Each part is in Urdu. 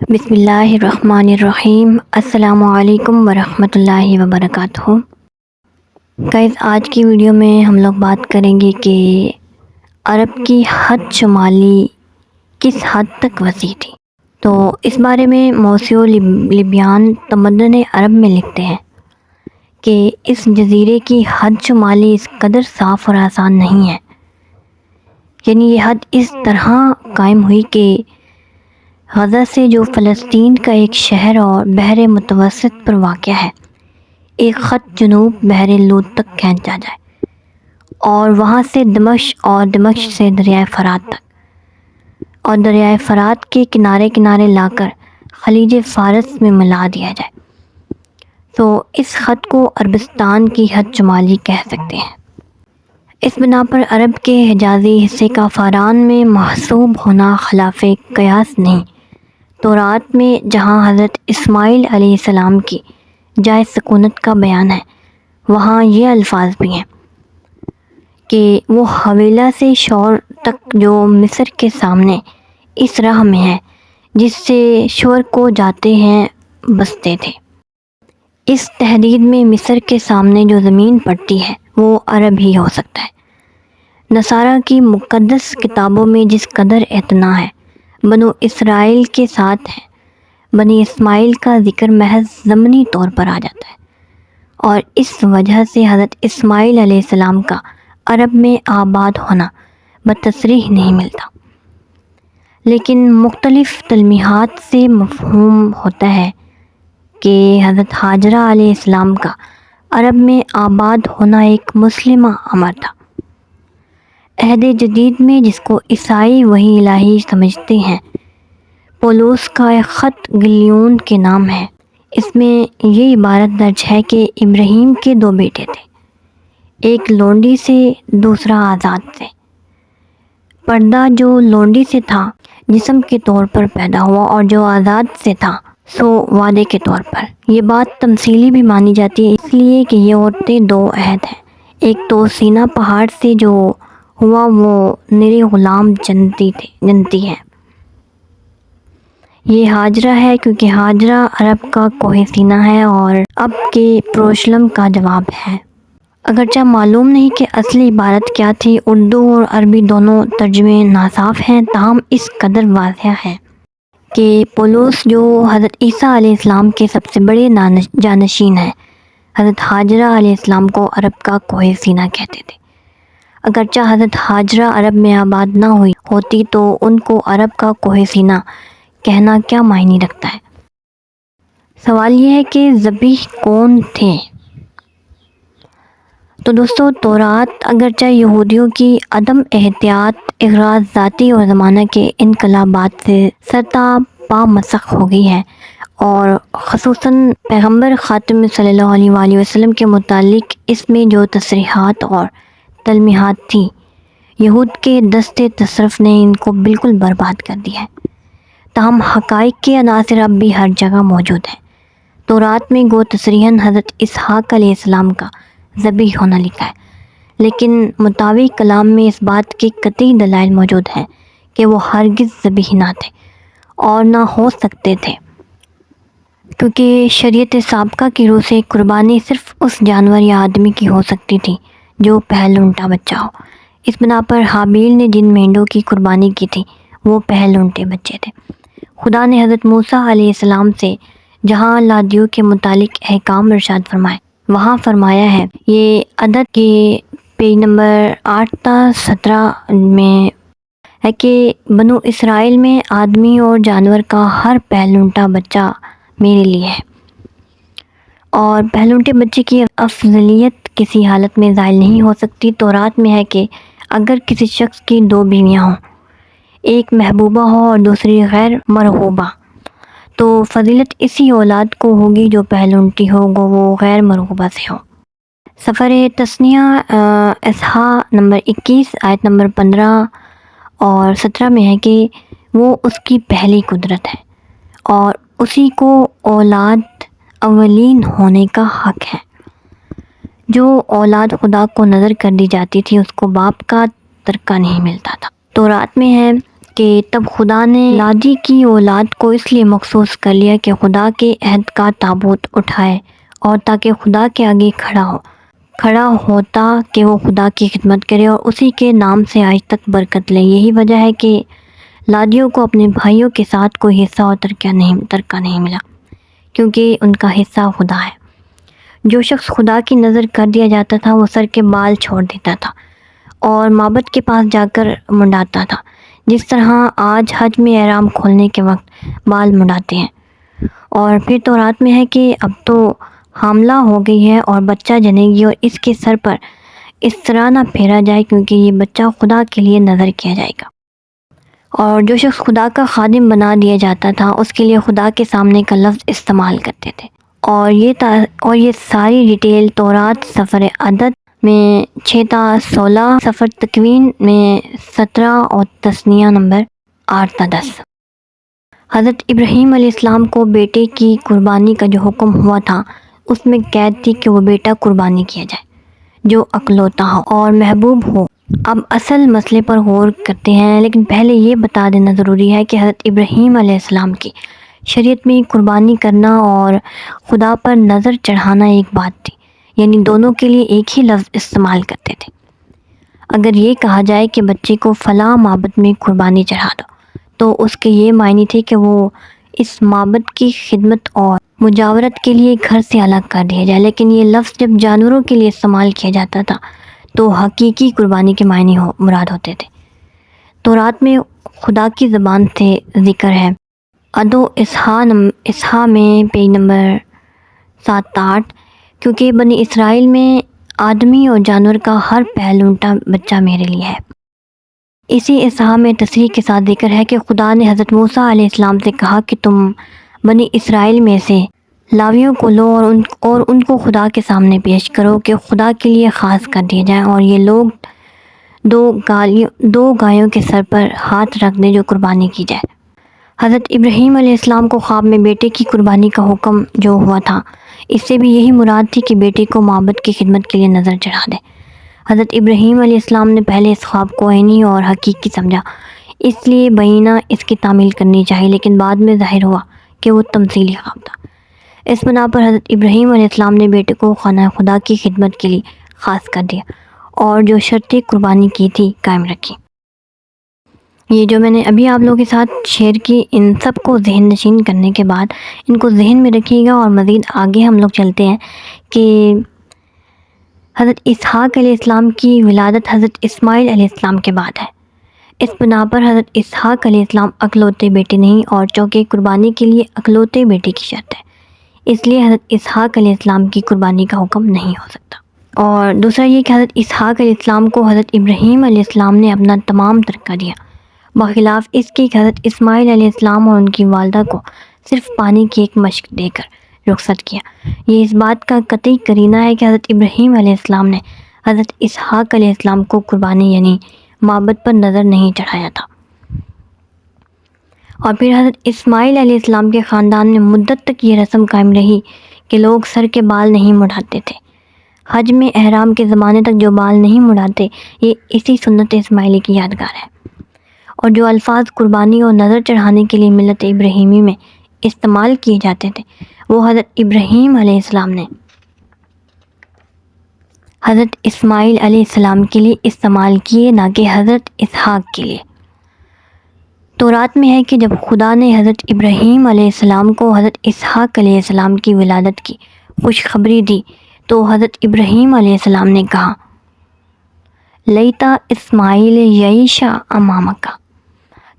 بسم اللہ الرحمن الرحیم۔ السلام علیکم ورحمۃ اللہ وبرکاتہ۔ گائز، آج کی ویڈیو میں ہم لوگ بات کریں گے کہ عرب کی حد شمالی کس حد تک وسیع تھی۔ تو اس بارے میں موسیو لیبیان تمدن عرب میں لکھتے ہیں کہ اس جزیرے کی حد شمالی اس قدر صاف اور آسان نہیں ہے، یعنی یہ حد اس طرح قائم ہوئی کہ غزہ سے جو فلسطین کا ایک شہر اور بحر متوسط پر واقع ہے، ایک خط جنوب بحر لوط تک کھینچا جائے اور وہاں سے دمشق اور دمشق سے دریائے فرات تک اور دریائے فرات کے کنارے کنارے لا کر خلیج فارس میں ملا دیا جائے، تو اس خط کو عربستان کی حد شمالی کہہ سکتے ہیں۔ اس بنا پر عرب کے حجازی حصے کا فاران میں محسوب ہونا خلاف قیاس نہیں۔ تورات میں جہاں حضرت اسماعیل علیہ السلام کی جائے سکونت کا بیان ہے، وہاں یہ الفاظ بھی ہیں کہ وہ حویلہ سے شور تک جو مصر کے سامنے اس راہ میں ہے جس سے شور کو جاتے ہیں بستے تھے۔ اس تحدید میں مصر کے سامنے جو زمین پڑتی ہے وہ عرب ہی ہو سکتا ہے۔ نصارہ کی مقدس کتابوں میں جس قدر اعتنا ہے بنو اسرائیل کے ساتھ ہے، بنی اسماعیل کا ذکر محض ضمنی طور پر آ جاتا ہے، اور اس وجہ سے حضرت اسماعیل علیہ السلام کا عرب میں آباد ہونا بتصریح نہیں ملتا، لیکن مختلف تلمیحات سے مفہوم ہوتا ہے کہ حضرت ہاجرہ علیہ السلام کا عرب میں آباد ہونا ایک مسلمہ امر تھا۔ عہد جدید میں جس کو عیسائی وحی الہی سمجھتے ہیں، پولس کا ایک خط گلیون کے نام ہے، اس میں یہ عبارت درج ہے کہ ابراہیم کے دو بیٹے تھے، ایک لونڈی سے دوسرا آزاد سے۔ پردہ جو لونڈی سے تھا جسم کے طور پر پیدا ہوا، اور جو آزاد سے تھا سو وعدے کے طور پر۔ یہ بات تمثیلی بھی مانی جاتی ہے، اس لیے کہ یہ عورتیں دو عہد ہیں، ایک تو سینا پہاڑ سے جو ہوا وہ نرے غلام جنتی ہے، یہ ہاجرہ ہے کیونکہ ہاجرہ عرب کا کوہ سینہ ہے اور اب کے پروشلم کا جواب ہے۔ اگرچہ معلوم نہیں کہ اصلی عبارت کیا تھی، اردو اور عربی دونوں ترجمے ناصاف ہیں، تاہم اس قدر واضح ہے کہ پولس جو حضرت عیسیٰ علیہ السلام کے سب سے بڑے جانشین ہیں، حضرت ہاجرہ علیہ السلام کو عرب کا کوہ سینہ کہتے تھے۔ اگرچہ حضرت ہاجرہ عرب میں آباد نہ ہوئی ہوتی تو ان کو عرب کا کوہ سینہ کہنا کیا معنی رکھتا ہے؟ سوال یہ ہے کہ ذبیح کون تھے؟ تو دوستو، تورات اگرچہ یہودیوں کی عدم احتیاط، اغراض ذاتی اور زمانہ کے انقلابات سے سرتا پا مسخ ہو گئی ہے، اور خصوصاً پیغمبر خاتم صلی اللہ علیہ وآلہ وسلم کے متعلق اس میں جو تصریحات اور تلمیحات تھیں، یہود کے دست تصرف نے ان کو بالکل برباد کر دیا ہے۔ تاہم حقائق کے عناصر اب بھی ہر جگہ موجود ہیں۔ تورات میں گو تصریحاً حضرت اسحاق علیہ السلام کا ذبیح ہونا لکھا ہے، لیکن مطابع کلام میں اس بات کے قطعی دلائل موجود ہیں کہ وہ ہرگز ذبیح نہ تھے اور نہ ہو سکتے تھے، کیونکہ شریعت سابقہ کی روح سے قربانی صرف اس جانور یا آدمی کی ہو سکتی تھی جو پہل اونٹا بچہ ہو۔ اس بنا پر حابیل نے جن مینڈوں کی قربانی کی تھی وہ پہل اونٹے بچے تھے۔ خدا نے حضرت موسیٰ علیہ السلام سے جہاں لادیوں کے متعلق احکام ارشاد فرمائے، وہاں فرمایا ہے، یہ عدد کے پیج نمبر 8 تا 17 میں ہے کہ بنو اسرائیل میں آدمی اور جانور کا ہر پہل اونٹا بچہ میرے لیے ہے، اور پہل اونٹے بچے کی افضلیت کسی حالت میں زائل نہیں ہو سکتی۔ تورات میں ہے کہ اگر کسی شخص کی دو بیویاں ہوں، ایک محبوبہ ہو اور دوسری غیر مرغوبہ، تو فضیلت اسی اولاد کو ہوگی جو پہل اونٹی ہو، وہ غیر مرغوبہ سے ہو۔ سفر تثنیہ اصحاح نمبر 21 آیت نمبر 15 اور 17 میں ہے کہ وہ اس کی پہلی قدرت ہے اور اسی کو اولاد اولین ہونے کا حق ہے۔ جو اولاد خدا کو نظر کر دی جاتی تھی اس کو باپ کا ترکہ نہیں ملتا تھا۔ تورات میں ہے، کہ تب خدا نے لادی کی اولاد کو اس لیے مخصوص کر لیا کہ خدا کے عہد کا تابوت اٹھائے اور تاکہ خدا کے آگے کھڑا ہوتا کہ وہ خدا کی خدمت کرے اور اسی کے نام سے آج تک برکت لے۔ یہی وجہ ہے کہ لادیوں کو اپنے بھائیوں کے ساتھ کوئی حصہ اور ترکہ نہیں ملا، کیونکہ ان کا حصہ خدا ہے۔ جو شخص خدا کی نظر کر دیا جاتا تھا وہ سر کے بال چھوڑ دیتا تھا اور معبد کے پاس جا کر منڈاتا تھا، جس طرح آج حج میں احرام کھولنے کے وقت بال منڈاتے ہیں۔ اور پھر تورات میں ہے کہ اب تو حاملہ ہو گئی ہے اور بچہ جنے گی اور اس کے سر پر اس طرح نہ پھیرا جائے کیونکہ یہ بچہ خدا کے لیے نظر کیا جائے گا۔ اور جو شخص خدا کا خادم بنا دیا جاتا تھا اس کے لیے خدا کے سامنے کا لفظ استعمال کرتے تھے۔ اور یہ ساری ڈیٹیل تورات سفر عدد میں 6 تا 16، سفر تکوین میں 17 اور تثنیہ نمبر 8 تا 10۔ حضرت ابراہیم علیہ السلام کو بیٹے کی قربانی کا جو حکم ہوا تھا اس میں قید تھی کہ وہ بیٹا قربانی کیا جائے جو اکلوتا ہو اور محبوب ہو۔ اب اصل مسئلے پر غور کرتے ہیں، لیکن پہلے یہ بتا دینا ضروری ہے کہ حضرت ابراہیم علیہ السلام کی شریعت میں قربانی کرنا اور خدا پر نظر چڑھانا ایک بات تھی، یعنی دونوں کے لیے ایک ہی لفظ استعمال کرتے تھے۔ اگر یہ کہا جائے کہ بچے کو فلاں معبد میں قربانی چڑھا دو تو اس کے یہ معنی تھے کہ وہ اس معبد کی خدمت اور مجاورت کے لیے گھر سے الگ کر دیا جائے، لیکن یہ لفظ جب جانوروں کے لیے استعمال کیا جاتا تھا تو حقیقی قربانی کے معنی مراد ہوتے تھے۔ تورات میں خدا کی زبان سے ذکر ہے، ادو اصحاح میں پیج نمبر 7-8، کیونکہ بنی اسرائیل میں آدمی اور جانور کا ہر پہلونٹا بچہ میرے لیے ہے۔ اسی اصحاح میں تصریح کے ساتھ ذکر ہے کہ خدا نے حضرت موسیٰ علیہ السلام سے کہا کہ تم بنی اسرائیل میں سے لاویوں کو لو اور ان کو خدا کے سامنے پیش کرو کہ خدا کے لیے خاص کر دیے جائیں، اور یہ لوگ دو گایوں کے سر پر ہاتھ رکھ دیں جو قربانی کی جائے۔ حضرت ابراہیم علیہ السلام کو خواب میں بیٹے کی قربانی کا حکم جو ہوا تھا اس سے بھی یہی مراد تھی کہ بیٹے کو معبد کی خدمت کے لیے نظر چڑھا دے۔ حضرت ابراہیم علیہ السلام نے پہلے اس خواب کو عینی اور حقیقی سمجھا، اس لیے بینہ اس کی تعمیل کرنی چاہیے، لیکن بعد میں ظاہر ہوا کہ وہ تمثیلی خواب تھا۔ اس بنا پر حضرت ابراہیم علیہ السلام نے بیٹے کو خانہ خدا کی خدمت کے لیے خاص کر دیا اور جو شرط قربانی کی تھی قائم رکھی۔ یہ جو میں نے ابھی آپ لوگوں کے ساتھ شیئر کی، ان سب کو ذہن نشین کرنے کے بعد ان کو ذہن میں رکھیے گا، اور مزید آگے ہم لوگ چلتے ہیں کہ حضرت اسحاق علیہ السلام کی ولادت حضرت اسماعیل علیہ السلام کے بعد ہے۔ اس بنا پر حضرت اسحاق علیہ السلام اکلوتے بیٹے نہیں، اور چونکہ قربانی کے لیے اکلوتے بیٹے کی شرط ہے، اس لیے حضرت اسحاق علیہ السلام کی قربانی کا حکم نہیں ہو سکتا۔ اور دوسرا یہ کہ حضرت اسحاق علیہ السلام کو حضرت ابراہیم علیہ السلام نے اپنا تمام ترکہ دیا، بخلاف اس کی کہ حضرت اسماعیل علیہ السلام اور ان کی والدہ کو صرف پانی کی ایک مشق دے کر رخصت کیا۔ یہ اس بات کا قطعی قرینہ ہے کہ حضرت ابراہیم علیہ السلام نے حضرت اسحاق علیہ السلام کو قربانی یعنی معبد پر نظر نہیں چڑھایا تھا۔ اور پھر حضرت اسماعیل علیہ السلام کے خاندان میں مدت تک یہ رسم قائم رہی کہ لوگ سر کے بال نہیں مڑاتے تھے۔ حج میں احرام کے زمانے تک جو بال نہیں مڑاتے یہ اسی سنت اسماعیلی کی یادگار ہے۔ اور جو الفاظ قربانی اور نظر چڑھانے کے لیے ملت ابراہیمی میں استعمال کیے جاتے تھے وہ حضرت ابراہیم علیہ السلام نے حضرت اسماعیل علیہ السلام کے لیے استعمال کیے، نہ کہ حضرت اسحاق کے لیے۔ تورات میں ہے کہ جب خدا نے حضرت ابراہیم علیہ السلام کو حضرت اسحاق علیہ السلام کی ولادت کی خوشخبری دی تو حضرت ابراہیم علیہ السلام نے کہا، لیتا اسماعیل یعیش امامک،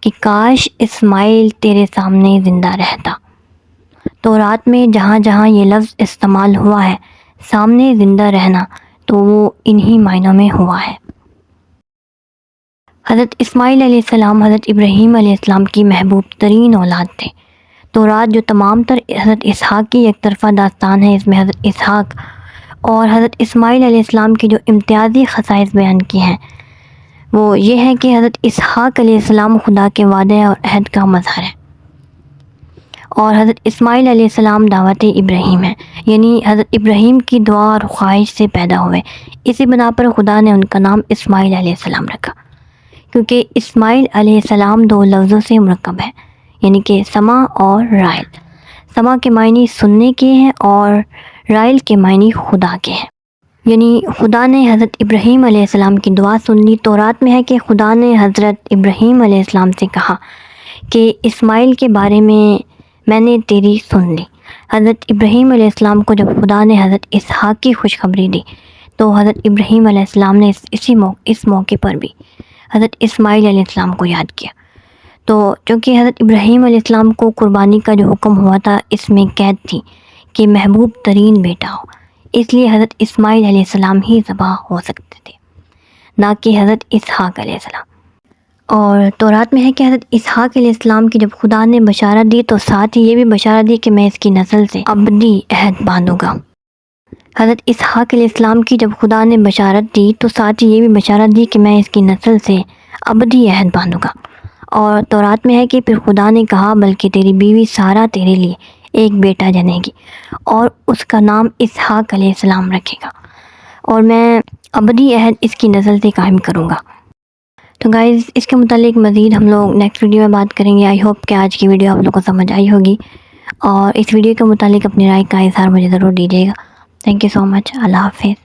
کہ کاش اسماعیل تیرے سامنے زندہ رہتا۔ تورات میں جہاں جہاں یہ لفظ استعمال ہوا ہے سامنے زندہ رہنا تو وہ انہی معنوں میں ہوا ہے۔ حضرت اسماعیل علیہ السلام حضرت ابراہیم علیہ السلام کی محبوب ترین اولاد تھے۔ تورات جو تمام تر حضرت اسحاق کی ایک طرفہ داستان ہے، اس میں حضرت اسحاق اور حضرت اسماعیل علیہ السلام کی جو امتیازی خصائص بیان کی ہیں وہ یہ ہے کہ حضرت اسحاق علیہ السلام خدا کے وعدے اور عہد کا مظہر ہے، اور حضرت اسماعیل علیہ السلام دعوت ابراہیم ہے، یعنی حضرت ابراہیم کی دعا اور خواہش سے پیدا ہوئے۔ اسی بنا پر خدا نے ان کا نام اسماعیل علیہ السلام رکھا، کیونکہ اسماعیل علیہ السلام دو لفظوں سے مرکب ہے، یعنی کہ سما اور رائل۔ سما کے معنی سننے کے ہیں اور رائل کے معنی خدا کے ہیں، یعنی خدا نے حضرت ابراہیم علیہ السلام کی دعا سن لی۔ تورات میں ہے کہ خدا نے حضرت ابراہیم علیہ السلام سے کہا کہ اسماعیل کے بارے میں نے تیری سن لی۔ حضرت ابراہیم علیہ السلام کو جب خدا نے حضرت اسحاق کی خوشخبری دی تو حضرت ابراہیم علیہ السلام نے اس موقع پر بھی حضرت اسماعیل علیہ السلام کو یاد کیا۔ تو چونکہ حضرت ابراہیم علیہ السلام کو قربانی کا جو حکم ہوا تھا اس میں قید تھی کہ محبوب ترین بیٹا ہو، اس لیے حضرت اسماعیل علیہ السلام ہی ذبح ہو سکتے تھے، نہ کہ حضرت اسحاق علیہ السلام۔ اور تورات میں ہے کہ حضرت اسحاق علیہ السلام کی جب خدا نے بشارت دی تو ساتھ ہی یہ بھی بشارت دی کہ میں اس کی نسل سے ابدی عہد باندھوں گا۔ حضرت اسحاق علیہ السلام کی جب خدا نے بشارت دی تو ساتھ ہی یہ بھی بشارت دی کہ میں اس کی نسل سے ابدی عہد باندھوں گا۔ اور تورات میں ہے کہ پھر خدا نے کہا بلکہ تیری بیوی سارہ تیرے لیے ایک بیٹا جنے گی اور اس کا نام اسحاق علیہ السلام رکھے گا، اور میں ابدی عہد اس کی نسل سے قائم کروں گا۔ تو گائز اس کے متعلق مزید ہم لوگ نیکسٹ ویڈیو میں بات کریں گے۔ آئی ہوپ کہ آج کی ویڈیو آپ لوگوں کو سمجھ آئی ہوگی، اور اس ویڈیو کے متعلق اپنی رائے کا اظہار مجھے ضرور دیجیے گا۔ تھینک یو سو مچ۔ اللہ حافظ۔